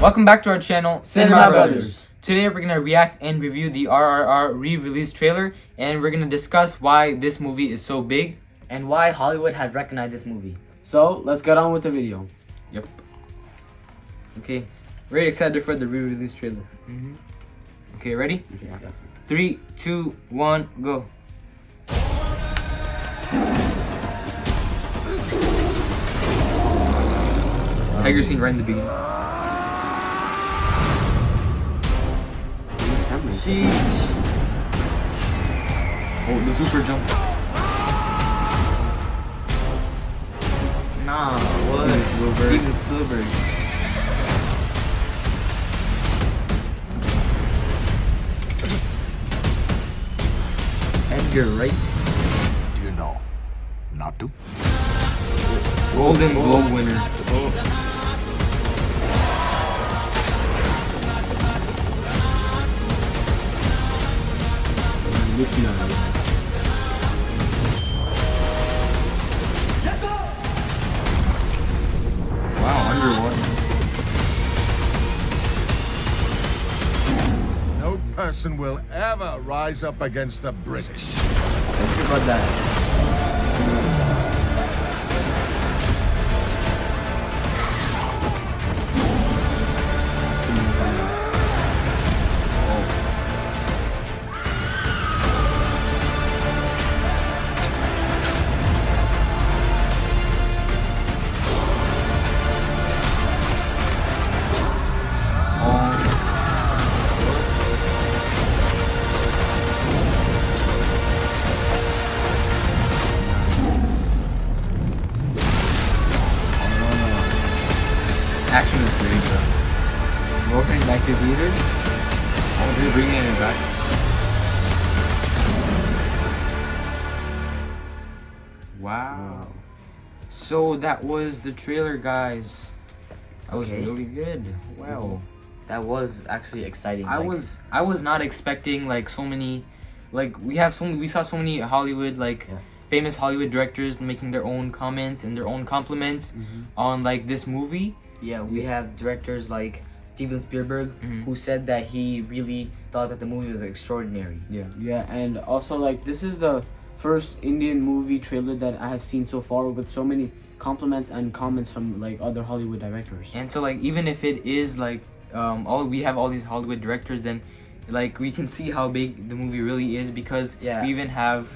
Welcome back to our channel, CinemaBrothers. Today we're gonna react and review the RRR re-release trailer, and we're gonna discuss why this movie is so big and why Hollywood had recognized this movie. So let's get on with the video. Yep. Okay, very excited for the re-release trailer. Okay, ready? Okay. 3, 2, 1, go. Tiger scene right in the beginning. Sheesh. Oh, the super jump. Nah, what? Steven Spielberg. Edgar Wright. Do you know Naatu? Golden Globe winner. Wow, underwater. No person will ever rise up against the British. Think about that. Action is great, bro. We're opening back to theaters. Oh, they're bringing it back. Wow. So that was the trailer, guys. That was Okay. really good. Wow. That was actually exciting. I was not expecting like so many, like we saw so many Hollywood famous Hollywood directors making their own comments and their own compliments on like this movie. Yeah, we have directors like Steven Spielberg who said that he really thought that the movie was extraordinary. Yeah, and also like this is the first Indian movie trailer that I have seen so far with so many compliments and comments from like other Hollywood directors. And so like even if it is like we have all these Hollywood directors, then like we can see how big the movie really is because we even have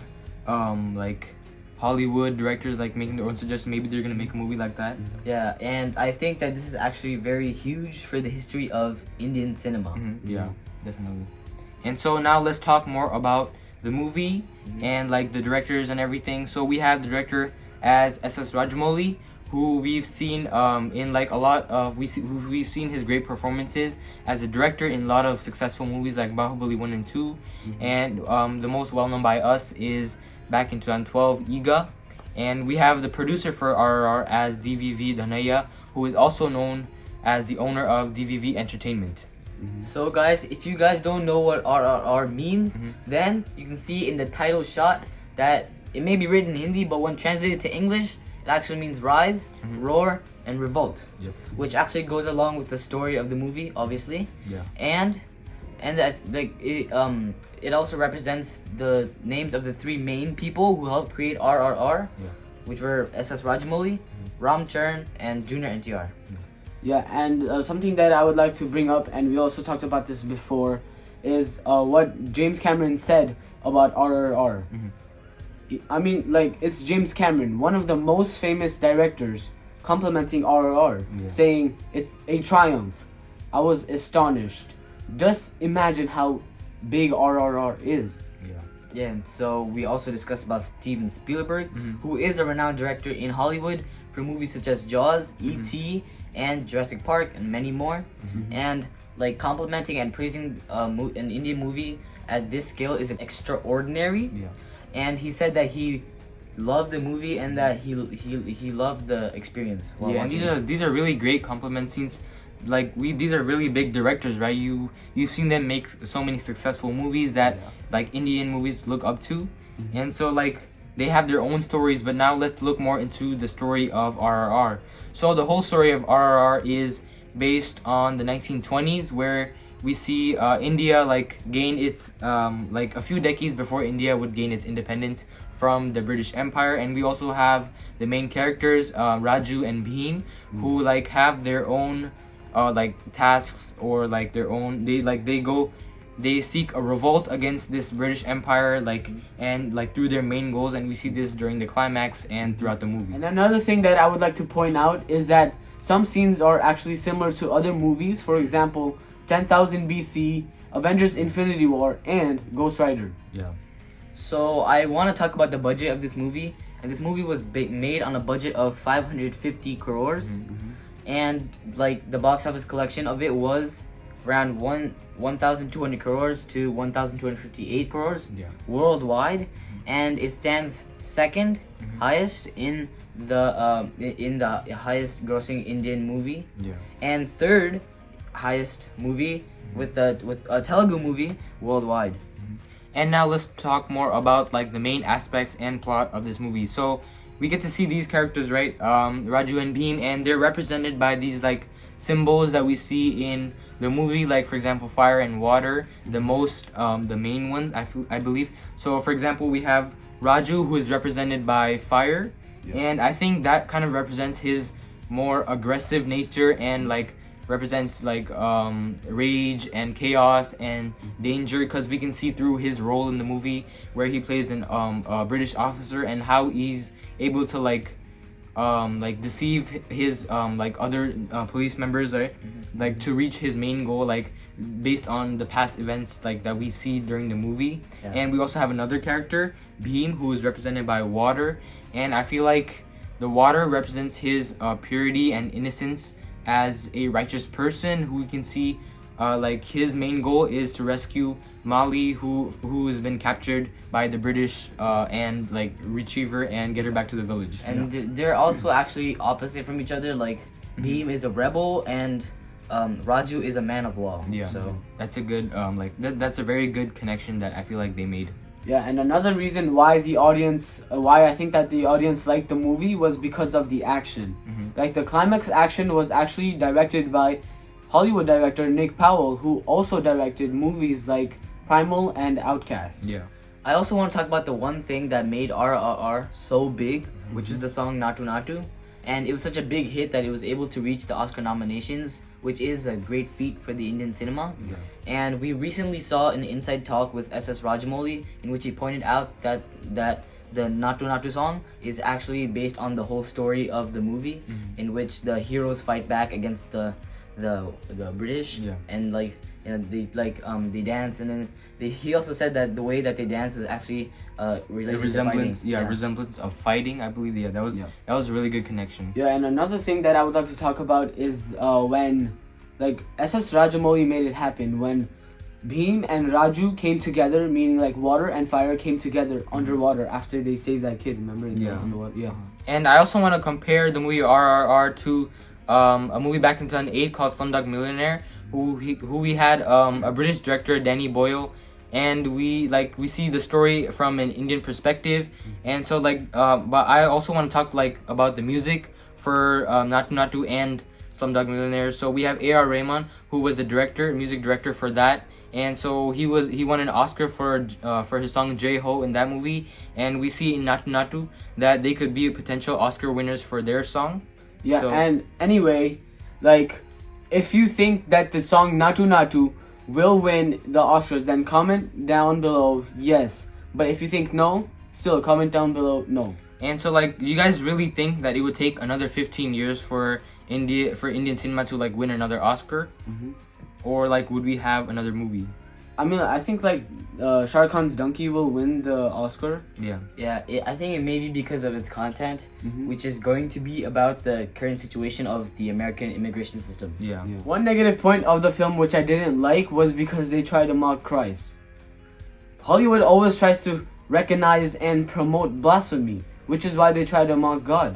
like Hollywood directors like making their own suggestions. Maybe they're gonna make a movie like that. Yeah, and I think that this is actually very huge for the history of Indian cinema. Yeah, definitely. And so now let's talk more about the movie and like the directors and everything. So we have the director as S.S. Rajamouli, who we've seen in like a lot of we've seen his great performances as a director in a lot of successful movies like Bahubali 1 and 2, and the most well known by us is back in 2012 Iga. And we have the producer for RRR as DVV Dhanaya, who is also known as the owner of DVV Entertainment. So guys, if you guys don't know what RRR means, then you can see in the title shot that it may be written in Hindi, but when translated to English, it actually means rise, roar, and revolt, which actually goes along with the story of the movie, obviously. And that like it also represents the names of the three main people who helped create RRR, which were S.S. Rajamouli, Ram Charan, and Junior NTR. Yeah, and something that I would like to bring up, and we also talked about this before, is what James Cameron said about RRR. I mean, like, it's James Cameron, one of the most famous directors, complimenting RRR, saying it's a triumph. I was astonished. Just imagine how big RRR is. Yeah, and so we also discussed about Steven Spielberg, who is a renowned director in Hollywood for movies such as Jaws, E.T., and Jurassic Park, and many more. And like complimenting and praising an Indian movie at this scale is extraordinary. And he said that he loved the movie and that he loved the experience. And these are really great compliment scenes. Like these are really big directors, right? You've seen them make so many successful movies that like Indian movies look up to, and so like they have their own stories. But now let's look more into the story of RRR. So the whole story of RRR is based on the 1920s, where we see India like gain its like a few decades before India would gain its independence from the British Empire. And we also have the main characters, Raju and Bhim, who like have their own like tasks, or like their own, they seek a revolt against this British Empire, like, and like through their main goals. And we see this during the climax and throughout the movie. And another thing that I would like to point out is that some scenes are actually similar to other movies. For example, 10,000 BC, Avengers Infinity War, and Ghost Rider. Yeah. So I want to talk about the budget of this movie. And this movie was made on a budget of 550 crores. And like the box office collection of it was around 1,200 crores to 1,258 crores worldwide, and it stands second highest in the highest grossing Indian movie, and third highest movie with a Telugu movie worldwide. And now let's talk more about like the main aspects and plot of this movie. So we get to see these characters, right? Raju and Bhim, and they're represented by these like symbols that we see in the movie, like for example fire and water, the main ones, I believe. So for example, we have Raju, who is represented by fire, and I think that kind of represents his more aggressive nature, and like represents like rage and chaos and danger, because we can see through his role in the movie where he plays a British officer, and how he's able to like deceive his like other police members, right? Like to reach his main goal, like based on the past events like that we see during the movie. And we also have another character, Bhim, who is represented by water, and I feel like the water represents his purity and innocence as a righteous person, who we can see like his main goal is to rescue Molly, who has been captured by the British, and like retrieve her and get her back to the village. And they're also actually opposite from each other. Like Bhim is a rebel, and Raju is a man of law. So that's a good that's a very good connection that I feel like they made. Yeah, and another reason why why I think that the audience liked the movie was because of the action. Like the climax action was actually directed by Hollywood director Nick Powell, who also directed movies like Primal and Outcast. I also want to talk about the one thing that made RRR so big, which is the song Naatu Naatu. And it was such a big hit that it was able to reach the Oscar nominations, which is a great feat for the Indian cinema. And we recently saw an inside talk with SS Rajamouli, in which he pointed out that the Naatu Naatu song is actually based on the whole story of the movie, in which the heroes fight back against the British, and like they dance, and then he also said that the way that they dance is actually related resemblance, to fighting. Resemblance of fighting, I believe. That was a really good connection. And another thing that I would like to talk about is when like SS Rajamouli made it happen, when Bhim and Raju came together, meaning like water and fire came together underwater after they saved that kid. Remember? And I also want to compare the movie RRR to a movie back in 2008 called Slumdog Millionaire, who we had a British director, Danny Boyle, and we see the story from an Indian perspective. And so but I also want to talk like about the music for Naatu Naatu and Slumdog Millionaire. So we have A.R. Rahman, who was the music director for that. And so he won an Oscar for his song Jai Ho in that movie. And we see in Naatu Naatu that they could be potential Oscar winners for their song. And anyway, like, if you think that the song Naatu Naatu will win the Oscars, then comment down below yes. But if you think no, still comment down below no. And so like, you guys really think that it would take another 15 years for Indian cinema to like win another Oscar? Or like, would we have another movie? I mean, I think like Shah Khan's Donkey will win the Oscar. I think it may be because of its content, which is going to be about the current situation of the American immigration system. One negative point of the film which I didn't like was because they tried to mock Christ. Hollywood always tries to recognize and promote blasphemy, which is why they try to mock God.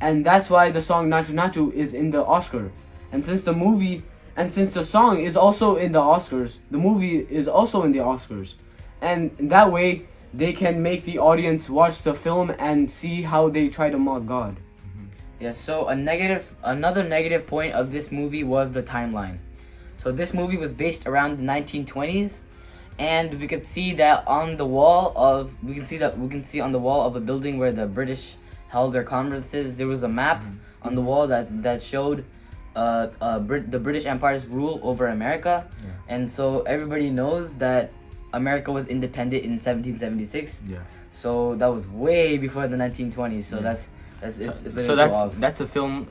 And that's why the song Naatu Naatu is in the Oscar. And since the song is also in the Oscars, the movie is also in the Oscars. And that way, they can make the audience watch the film and see how they try to mock God. Yeah, so another negative point of this movie was the timeline. So this movie was based around the 1920s, and we could see that on the wall of we can see on the wall of a building where the British held their conferences. There was a map on the wall that showed the British Empire's rule over America, and so everybody knows that America was independent in 1776. Yeah. So that was way before the 1920s. So that's a film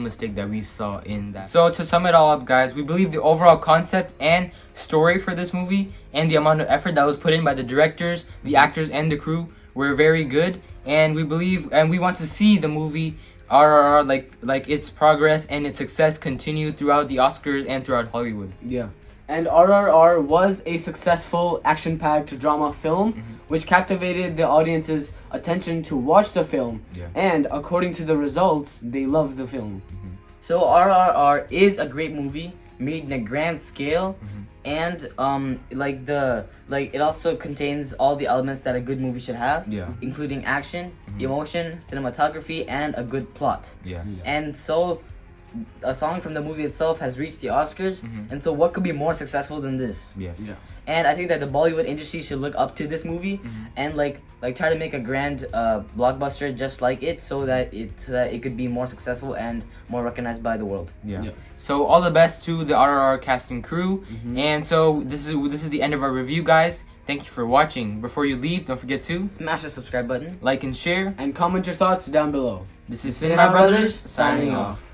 mistake that we saw in that. So to sum it all up, guys, we believe the overall concept and story for this movie and the amount of effort that was put in by the directors, the actors, and the crew were very good, and we believe and we want to see the movie RRR like its progress and its success continue throughout the Oscars and throughout Hollywood. Yeah. And RRR was a successful action-packed drama film which captivated the audience's attention to watch the film. Yeah. And according to the results, they loved the film. So RRR is a great movie made in a grand scale, and it also contains all the elements that a good movie should have, including action, emotion, cinematography, and a good plot. Yes. And so a song from the movie itself has reached the Oscars, and so what could be more successful than this? Yes. Yeah. And I think that the Bollywood industry should look up to this movie and like try to make a grand blockbuster just like it, so that it could be more successful and more recognized by the world. Yeah. So all the best to the RRR cast and crew. And so this is the end of our review, guys. Thank you for watching. Before you leave, don't forget to smash the subscribe button, like and share, and comment your thoughts down below. This is CinemaBrothers signing off.